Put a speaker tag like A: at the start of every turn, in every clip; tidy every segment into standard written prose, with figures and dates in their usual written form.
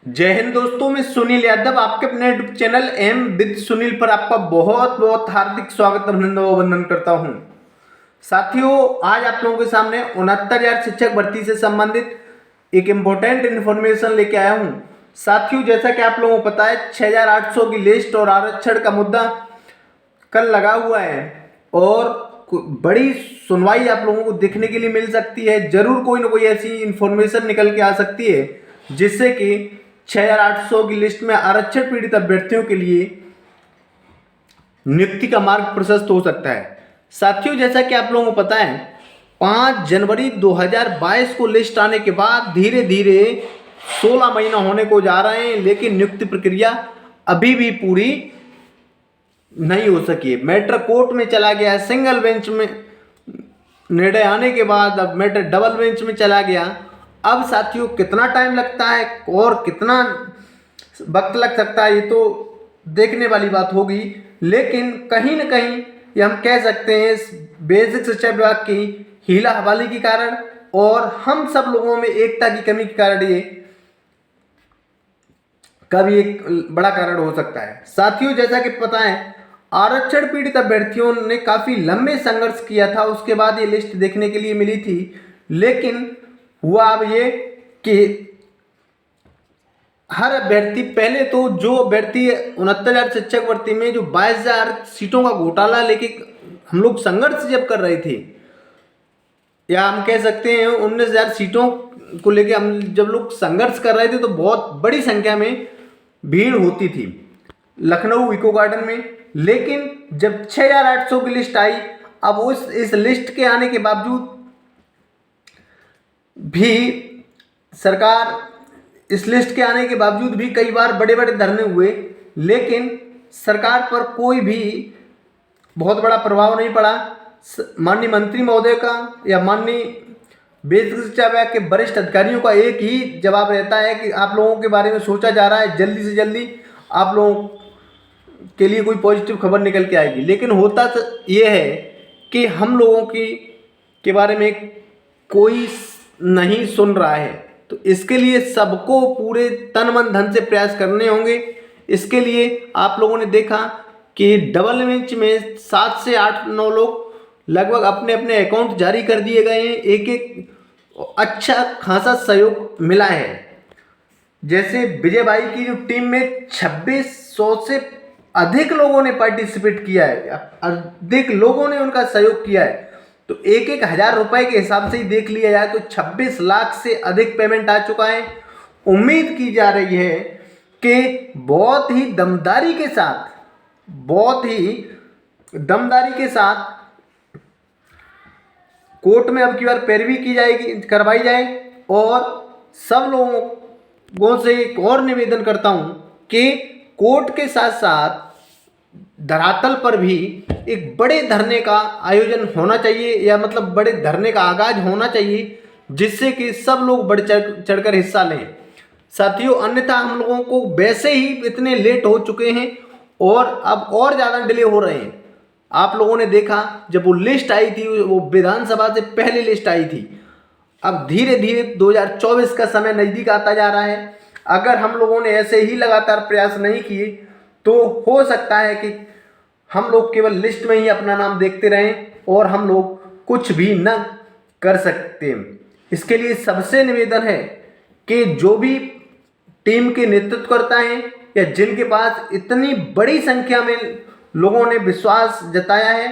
A: जय हिंद दोस्तों, मैं सुनील यादव आपके अपने YouTube channel aim with Sunil पर आपका बहुत बहुत हार्दिक स्वागत अभिनंदन व वंदन करता हूं। साथियों, आज आप लोगों के सामने 69,000 शिक्षक भर्ती से संबंधित एक इम्पोर्टेंट इन्फॉर्मेशन लेके आया हूं। साथियों, जैसा कि आप लोगों को पता है, 6,800 की लिस्ट और आरक्षण का मुद्दा कल लगा हुआ है और बड़ी सुनवाई आप लोगों को देखने के लिए मिल सकती है। जरूर कोई ना कोई ऐसी इन्फॉर्मेशन निकल के आ सकती है जिससे कि 6,800 की लिस्ट में आरक्षण पीड़ित अभ्यर्थियों के लिए नियुक्ति का मार्ग प्रशस्त हो सकता है। साथियों, जैसा कि आप लोगों को पता है, 5 जनवरी 2022 को लिस्ट आने के बाद धीरे धीरे 16 महीना होने को जा रहे हैं, लेकिन नियुक्ति प्रक्रिया अभी भी पूरी नहीं हो सकी। मैटर कोर्ट में चला गया है, सिंगल बेंच में निर्णय आने के बाद अब मैटर डबल बेंच में चला गया। अब साथियों, कितना टाइम लगता है और कितना वक्त लग सकता है, ये तो देखने वाली बात होगी। लेकिन कहीं ना कहीं ये हम कह सकते हैं इस बेसिक शिक्षा विभाग की हीला हवाली के कारण और हम सब लोगों में एकता की कमी के कारण ये कभी एक बड़ा कारण हो सकता है। साथियों, जैसा कि पता है, आरक्षण पीड़ित अभ्यर्थियों ने काफी लंबे संघर्ष किया था, उसके बाद ये लिस्ट देखने के लिए मिली थी। लेकिन हुआ अब ये कि हर अभ्यर्थी, पहले तो जो अभ्यर्थी 69,000 शिक्षक भर्ती में जो 22,000 सीटों का घोटाला लेके हम लोग संघर्ष जब कर रहे थे, या हम कह सकते हैं 19,000 सीटों को लेके हम जब लोग संघर्ष कर रहे थे, तो बहुत बड़ी संख्या में भीड़ होती थी लखनऊ इको गार्डन में। लेकिन जब 6,800 की लिस्ट आई, अब उस इस लिस्ट के आने के बावजूद भी सरकार, इस लिस्ट के आने के बावजूद भी कई बार बड़े बड़े धरने हुए, लेकिन सरकार पर कोई भी बहुत बड़ा प्रभाव नहीं पड़ा। माननीय मंत्री महोदय का या माननीय बेसिक शिक्षा विभाग के वरिष्ठ अधिकारियों का एक ही जवाब रहता है कि आप लोगों के बारे में सोचा जा रहा है, जल्दी से जल्दी आप लोगों के लिए कोई पॉजिटिव खबर निकल के आएगी। लेकिन होता तो ये है कि हम लोगों की के बारे में कोई नहीं सुन रहा है, तो इसके लिए सबको पूरे तन मन धन से प्रयास करने होंगे। इसके लिए आप लोगों ने देखा कि डबल बेंच में 7 से 8-9 लोग लगभग अपने अपने अकाउंट जारी कर दिए गए हैं। एक एक अच्छा खासा सहयोग मिला है। जैसे विजय भाई की जो टीम में 2600 से अधिक लोगों ने पार्टिसिपेट किया है, अधिक लोगों ने उनका सहयोग किया है। तो 1,000 रुपए के हिसाब से ही देख लिया जाए तो 26 लाख से अधिक पेमेंट आ चुका है। उम्मीद की जा रही है कि बहुत ही दमदारी के साथ कोर्ट में अब की बार पैरवी की जाएगी, करवाई जाए। और सब लोगों से एक और निवेदन करता हूं कि कोर्ट के साथ साथ धरातल पर भी एक बड़े धरने का आयोजन होना चाहिए, या मतलब बड़े धरने का आगाज होना चाहिए, जिससे कि सब लोग बढ़ चढ़कर हिस्सा लें। साथियों, अन्यथा हम लोगों को वैसे ही इतने लेट हो चुके हैं और अब और ज़्यादा डिले हो रहे हैं। आप लोगों ने देखा, जब वो लिस्ट आई थी, वो विधानसभा से पहले लिस्ट आई थी। अब धीरे धीरे 2024 का समय नज़दीक आता जा रहा है। अगर हम लोगों ने ऐसे ही लगातार प्रयास नहीं किए तो हो सकता है कि हम लोग केवल लिस्ट में ही अपना नाम देखते रहें और हम लोग कुछ भी न कर सकते। इसके लिए सबसे निवेदन है कि जो भी टीम के नेतृत्व करता है या जिनके पास इतनी बड़ी संख्या में लोगों ने विश्वास जताया है,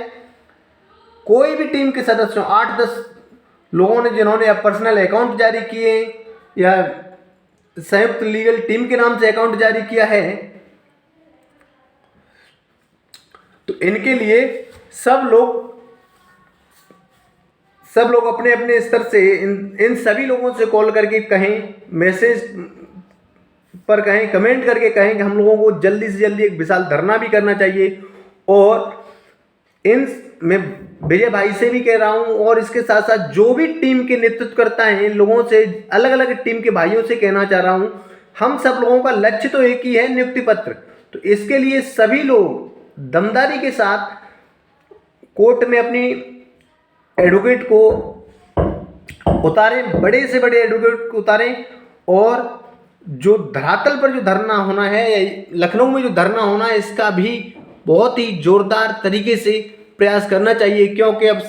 A: कोई भी टीम के सदस्यों, 8-10 लोगों ने जिन्होंने पर्सनल अकाउंट जारी किए या संयुक्त लीगल टीम के नाम से अकाउंट जारी किया है, तो इनके लिए सब लोग अपने अपने स्तर से इन सभी लोगों से कॉल करके कहें, मैसेज पर कहें, कमेंट करके कहें कि हम लोगों को जल्दी से जल्दी एक विशाल धरना भी करना चाहिए। और इन मैं विजय भाई से भी कह रहा हूं और इसके साथ साथ जो भी टीम के नेतृत्व करता है, इन लोगों से, अलग अलग टीम के भाइयों से कहना चाह रहा हूं, हम सब लोगों का लक्ष्य तो एक ही है, नियुक्ति पत्र। तो इसके लिए सभी लोग दमदारी के साथ कोर्ट में अपनी एडवोकेट को उतारें, बड़े से बड़े एडवोकेट को उतारें और जो धरातल पर जो धरना होना है या लखनऊ में जो धरना होना है, इसका भी बहुत ही जोरदार तरीके से प्रयास करना चाहिए, क्योंकि अब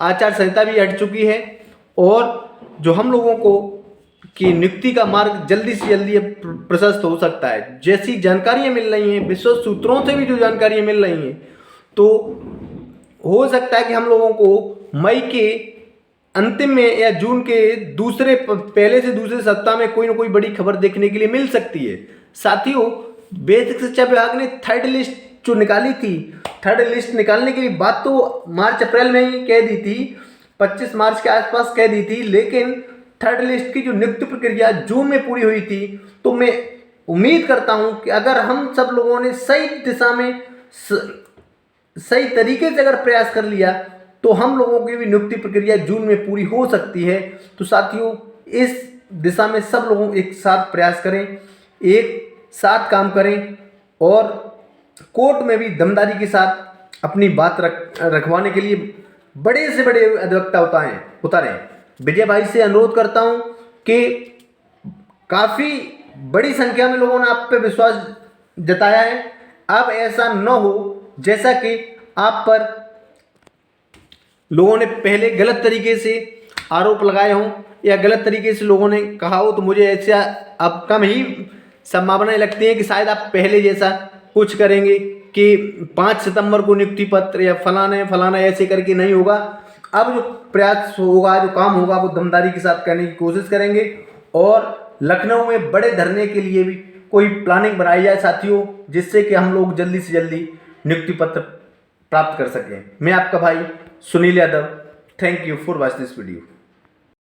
A: आचार संहिता भी हट चुकी है और जो हम लोगों को की नियुक्ति का मार्ग जल्दी से जल्दी अब प्रशस्त हो सकता है। जैसी जानकारियां मिल रही हैं, विश्वस्त सूत्रों से भी जो जानकारियां मिल रही हैं, तो हो सकता है कि हम लोगों को मई के अंतिम में या जून के पहले से दूसरे सप्ताह में कोई ना कोई बड़ी खबर देखने के लिए मिल सकती है। साथियों, बेसिक शिक्षा विभाग ने थर्ड लिस्ट जो निकाली थी, थर्ड लिस्ट निकालने की बात तो मार्च अप्रैल में ही कह दी थी, 25 मार्च के आसपास कह दी थी, लेकिन थर्ड लिस्ट की जो नियुक्ति प्रक्रिया जून में पूरी हुई थी। तो मैं उम्मीद करता हूं कि अगर हम सब लोगों ने सही दिशा में सही तरीके से अगर प्रयास कर लिया तो हम लोगों की भी नियुक्ति प्रक्रिया जून में पूरी हो सकती है। तो साथियों, इस दिशा में सब लोगों एक साथ प्रयास करें, एक साथ काम करें और कोर्ट में भी दमदारी के साथ अपनी बात रखवाने के लिए बड़े से बड़े अधिवक्ता उतारें। विजय भाई से अनुरोध करता हूं कि काफ़ी बड़ी संख्या में लोगों ने आप पे विश्वास जताया है। अब ऐसा न हो जैसा कि आप पर लोगों ने पहले गलत तरीके से आरोप लगाए हों या गलत तरीके से लोगों ने कहा हो, तो मुझे ऐसा अब कम ही संभावनाएं लगती हैं कि शायद आप पहले जैसा कुछ करेंगे कि 5 सितंबर को नियुक्ति पत्र या फलाना ऐसे करके नहीं होगा। अब जो प्रयास होगा, जो काम होगा, वो दमदारी के साथ करने की कोशिश करेंगे और लखनऊ में बड़े धरने के लिए भी कोई प्लानिंग बनाई जाए साथियों, जिससे कि हम लोग जल्दी से जल्दी नियुक्ति पत्र प्राप्त कर सकें। मैं आपका भाई Sunil Yadav, thank you for watch this video.